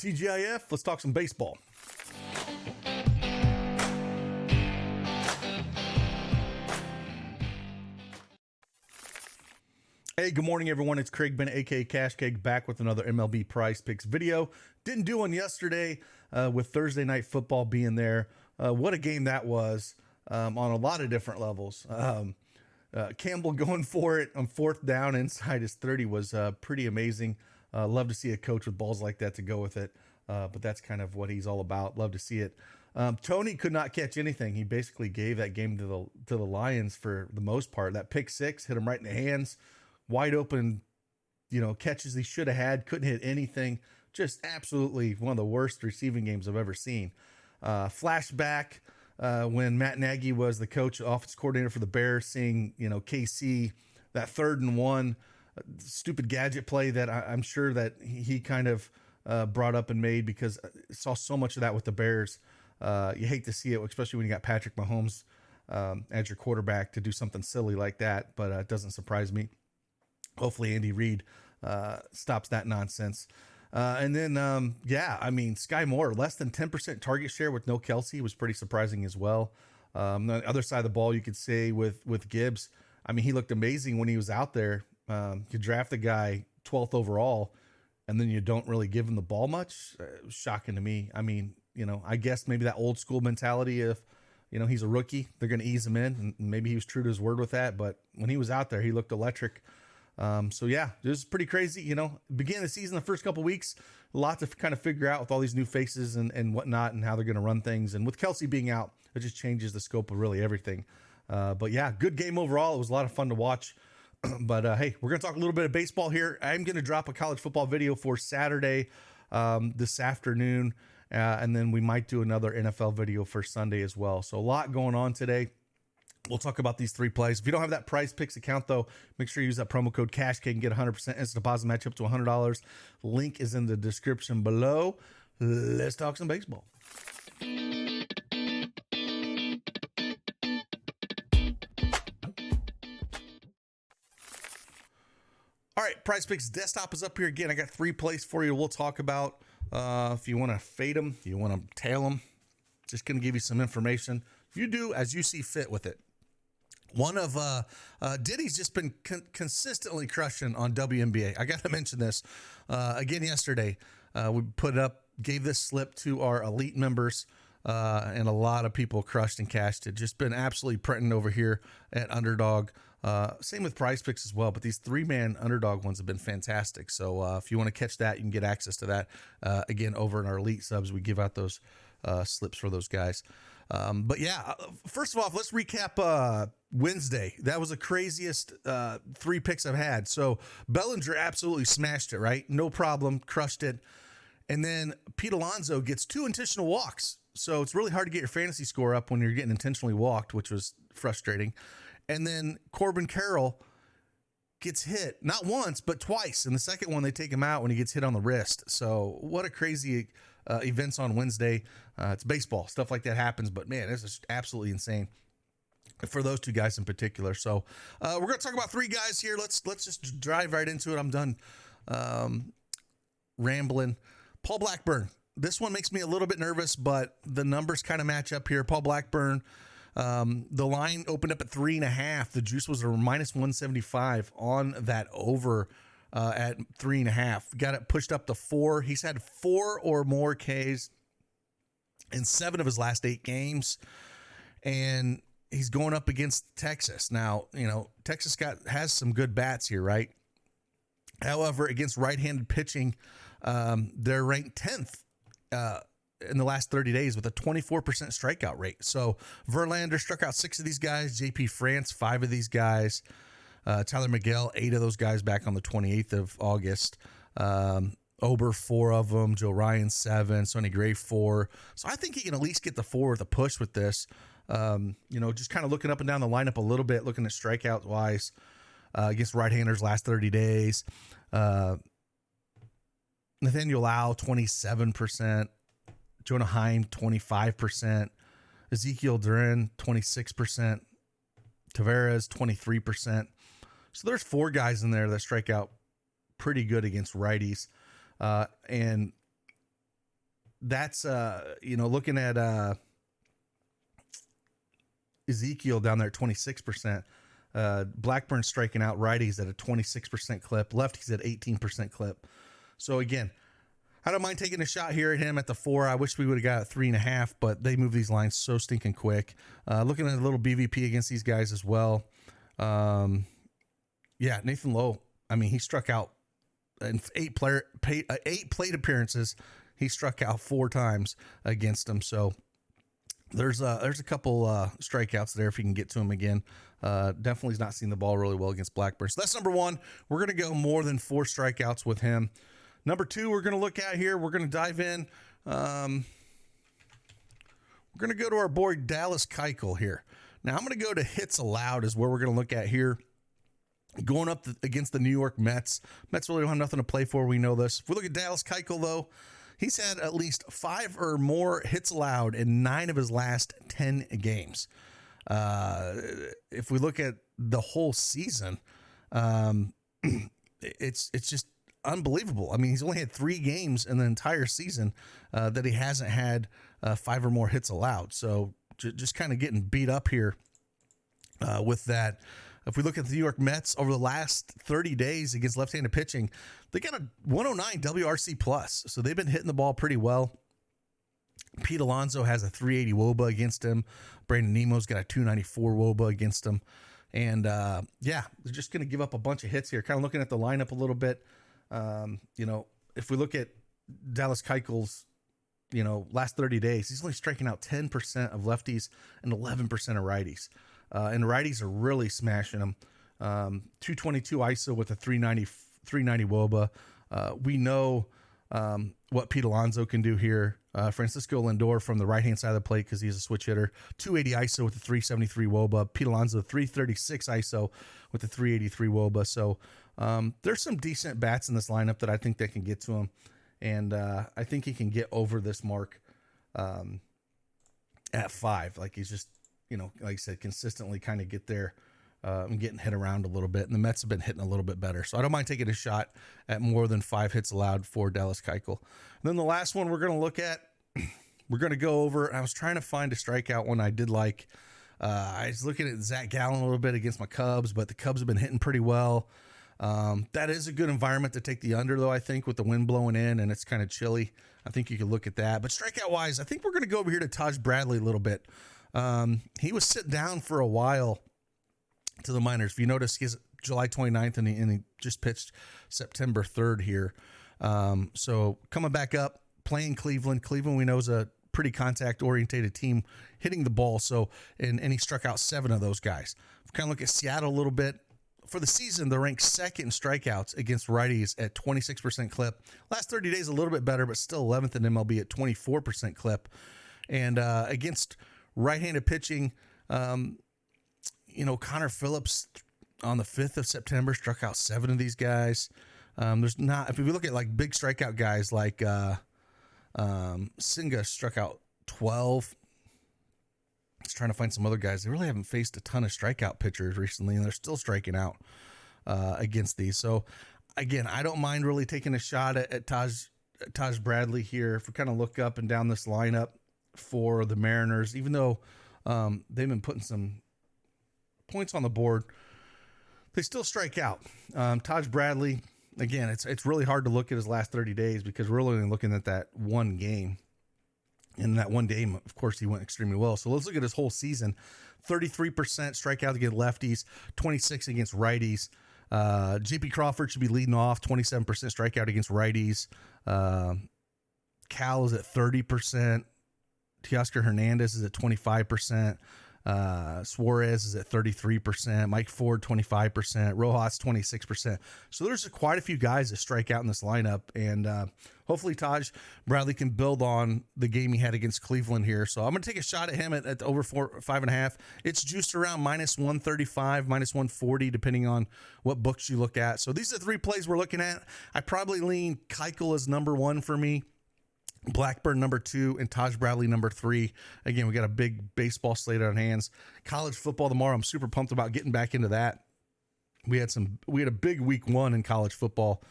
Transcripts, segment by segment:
TGIF, let's talk some baseball. Hey, good morning, everyone. It's Craig Bennett, aka Cash Cake, back with another MLB Prizepicks video. Didn't do one yesterday with Thursday night football being there. What a game that was on a lot of different levels. Campbell going for it on fourth down inside his 30 was pretty amazing. Love to see a coach with balls like that to go with it, but that's kind of what he's all about. Love to see it. Tony could not catch anything. He basically gave that game to the Lions for the most part. That pick six hit him right in the hands. Wide open, catches he should have had. Couldn't hit anything. Just absolutely one of the worst receiving games I've ever seen. Flashback when Matt Nagy was the coach, offense coordinator for the Bears, seeing, KC, that 3rd and 1, stupid gadget play that I'm sure that he kind of brought up and made, because I saw so much of that with the Bears. You hate to see it, especially when you got Patrick Mahomes as your quarterback, to do something silly like that, but it doesn't surprise me. Hopefully Andy Reid stops that nonsense. And then, Sky Moore, less than 10% target share with no Kelsey was pretty surprising as well. On the other side of the ball, you could say with Gibbs, he looked amazing when he was out there. You draft the guy 12th overall, and then you don't really give him the ball much. Shocking to me. I guess maybe that old school mentality of, he's a rookie, they're going to ease him in, and maybe he was true to his word with that. But when he was out there, he looked electric. It was pretty crazy. Beginning of the season, the first couple weeks, a lot to kind of figure out with all these new faces and whatnot, and how they're going to run things. And with Kelsey being out, it just changes the scope of really everything. Good game overall. It was a lot of fun to watch. But hey, we're going to talk a little bit of baseball here. I'm going to drop a college football video for Saturday this afternoon, and then we might do another NFL video for Sunday as well. So a lot going on today. We'll talk about these 3 plays. If you don't have that PrizePicks account, though, make sure you use that promo code CashCake and get 100% instant deposit match up to $100. Link is in the description below. Let's talk some baseball. All right, PrizePicks desktop is up here again. I got 3 plays for you. We'll talk about if you want to fade them, you want to tail them. Just going to give you some information. You do as you see fit with it. One of Diddy's just been consistently crushing on WNBA. I got to mention this again yesterday. We put it up, gave this slip to our elite members, and a lot of people crushed and cashed it. Just been absolutely printing over here at Underdog. Same with PrizePicks as well, but these 3-man Underdog ones have been fantastic. So if you want to catch that, you can get access to that again over in our elite subs. We give out those slips for those guys. First of all, let's recap Wednesday. That was the craziest 3 picks I've had. So Bellinger absolutely smashed it, right? No problem, crushed it. And then Pete Alonso gets 2 intentional walks. So it's really hard to get your fantasy score up when you're getting intentionally walked, which was frustrating. And then Corbin Carroll gets hit, not once, but twice. And the second one, they take him out when he gets hit on the wrist. So what a crazy events on Wednesday. It's baseball. Stuff like that happens. But, man, this is absolutely insane for those 2 guys in particular. So we're going to talk about 3 guys here. Let's just drive right into it. I'm done rambling. Paul Blackburn. This one makes me a little bit nervous, but the numbers kind of match up here. Paul Blackburn, the line opened up at 3.5. The juice was a minus 175 on that over at 3.5. Got it pushed up to 4. He's had 4 or more Ks in 7 of his last 8 games. And he's going up against Texas. Now, Texas has some good bats here, right? However, against right-handed pitching, they're ranked 10th in the last 30 days with a 24% strikeout rate. So Verlander struck out 6 of these guys, JP France 5 of these guys, Tyler Miguel 8 of those guys back on the 28th of August, Ober 4 of them, Joe Ryan 7, Sonny Gray 4. So I think he can at least get the 4 with a push with this. Just kind of looking up and down the lineup a little bit, looking at strikeout wise against right-handers last 30 days. Nathaniel Lau, 27%. Jonah Heim, 25%. Ezekiel Duran, 26%. Tavares, 23%. So there's 4 guys in there that strike out pretty good against righties. And that's, looking at Ezekiel down there at 26%. Blackburn striking out righties at a 26% clip, lefties at 18% clip. So again, I don't mind taking a shot here at him at the 4. I wish we would have got 3.5, but they move these lines so stinking quick. Looking at a little BVP against these guys as well. Nathan Lowe. I mean, he struck out in 8 plate appearances. He struck out 4 times against them. So there's a couple strikeouts there if you can get to him again. Definitely has not seen the ball really well against Blackburn. So that's number 1. We're going to go more than 4 strikeouts with him. Number 2, we're going to look at here. We're going to dive in. We're going to go to our boy Dallas Keuchel here. Now I'm going to go to hits allowed is where we're going to look at here. Going up against the New York Mets. Mets really don't have nothing to play for. We know this. If we look at Dallas Keuchel, though, he's had at least 5 or more hits allowed in 9 of his last 10 games. If we look at the whole season, it's just unbelievable. I mean, he's only had 3 games in the entire season that he hasn't had 5 or more hits allowed. So just kind of getting beat up here with that. If we look at the New York Mets over the last 30 days against left-handed pitching, they got a 109 WRC plus. So they've been hitting the ball pretty well. Pete Alonso has a 380 WOBA against him. Brandon Nemo's got a 294 WOBA against him. And they're just going to give up a bunch of hits here. Kind of looking at the lineup a little bit. If we look at Dallas Keuchel's, last 30 days, he's only striking out 10% of lefties and 11% of righties. And righties are really smashing him. 222 ISO with a 390 WOBA. We know what Pete Alonso can do here. Francisco Lindor from the right-hand side of the plate because he's a switch hitter. 280 ISO with a 373 WOBA. Pete Alonso 336 ISO with a 383 WOBA. So there's some decent bats in this lineup that I think they can get to him. And I think he can get over this mark at 5. Like he's just, like I said, consistently kind of get there and getting hit around a little bit. And the Mets have been hitting a little bit better. So I don't mind taking a shot at more than 5 hits allowed for Dallas Keuchel. And then the last one we're going to look at, we're going to go over. I was trying to find a strikeout one I did like. I was looking at Zach Gallen a little bit against my Cubs, but the Cubs have been hitting pretty well. That is a good environment to take the under, though, I think, with the wind blowing in and it's kind of chilly. I think you could look at that. But strikeout-wise, I think we're going to go over here to Taj Bradley a little bit. He was sitting down for a while to the minors. If you notice, he's July 29th and he just pitched September 3rd here. So coming back up, playing Cleveland. Cleveland we know is a pretty contact-orientated team hitting the ball. So and he struck out 7 of those guys. Kind of look at Seattle a little bit. For the season, they're ranked 2nd in strikeouts against righties at 26% clip. Last 30 days, a little bit better, but still 11th in MLB at 24% clip. And against right-handed pitching, Connor Phillips on the 5th of September struck out 7 of these guys. There's not, if we look at like big strikeout guys like Singa struck out 12. Just trying to find some other guys. They really haven't faced a ton of strikeout pitchers recently, and they're still striking out against these. So, again, I don't mind really taking a shot at Taj Bradley here. If we kind of look up and down this lineup for the Mariners, even though they've been putting some points on the board, they still strike out. Taj Bradley, again, it's really hard to look at his last 30 days because we're only looking at that one game. In that one game, of course, he went extremely well. So let's look at his whole season. 33% strikeout against lefties, 26 against righties. JP Crawford should be leading off, 27% strikeout against righties. Cal is at 30%. Teoscar Hernandez is at 25%. Suarez is at 33%. Mike Ford, 25%. Rojas, 26%. So there's quite a few guys that strike out in this lineup. And hopefully Taj Bradley can build on the game he had against Cleveland here. So I'm going to take a shot at him at over 5.5. It's juiced around minus 135, minus 140, depending on what books you look at. So these are 3 plays we're looking at. I probably lean Keuchel as number 1 for me. Blackburn number 2 and Taj Bradley number 3. Again, we got a big baseball slate on hands. College football tomorrow. I'm super pumped about getting back into that. We had a big week 1 in college football.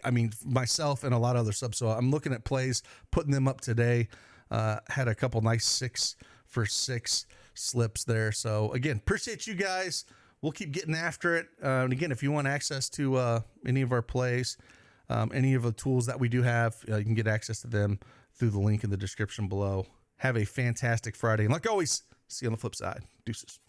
I mean, myself and a lot of other subs. So I'm looking at plays, putting them up today. Had a couple nice 6 for 6 slips there. So again, appreciate you guys. We'll keep getting after it. And again, if you want access to any of our plays, any of the tools that we do have, you can get access to them through the link in the description below. Have a fantastic Friday. And like always, see you on the flip side. Deuces.